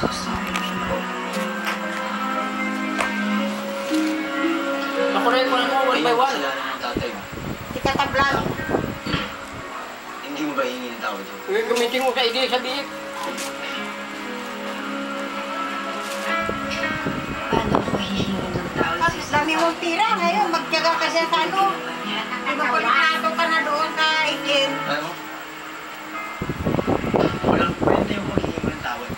so sorry. Nakunin ko na mo, one by one. Kasalanan ng tatay mo. Di ka tablan. Hindi mo ba hingin ng tawad yun? Gamitin mo ka hindi sabihin. Paano ko hihingi ng tawad At dami mong tira ngayon, magtyaga ka siya sa ano. Di ba pagkakato ka na doon ka ikin? Alam mo? Walang kwenta yung paghingi mo ng tawad.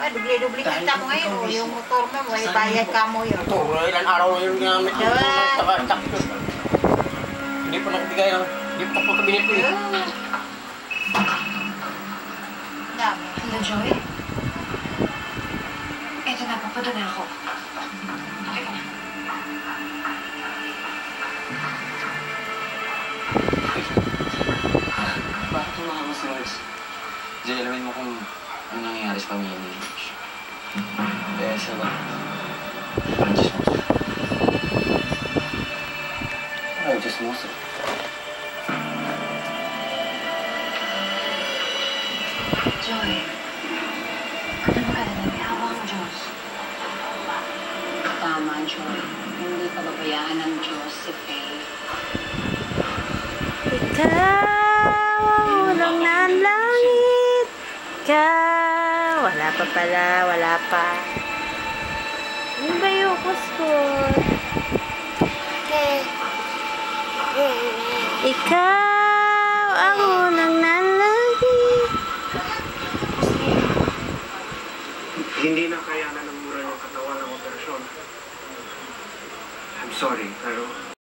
Ah, dubli-dubli kita mo ngayon. O, yung motor mo, may bayad ka mo yun. Ito, ilan araw na yung ginamit yung taka-tak yun. Hindi pa nakabigay ng gift ako kabinet ko yun. Dami. Hello, Joy? Eto na, papunta na ako. Okay ka na. Bakit mo nakakos si Mars? Jay, alamin mo kung ano nangyayari sa pamilya ni George. Kaya siya ba? Parang chismoso. Parang chismoso. Joy, huwag na mag-alala. May awa ang Diyos. Tama, Joy. Hindi pababayaan ng Diyos si Faye. Ikaw ang unang nanlangit. Ikaw. Wala pa pala, wala pa. Ano ba yung kuskot? Ikaw ang unang nanlangit. Hindi na kayanan ng mura ng katawan ng operasyon. I'm sorry, pero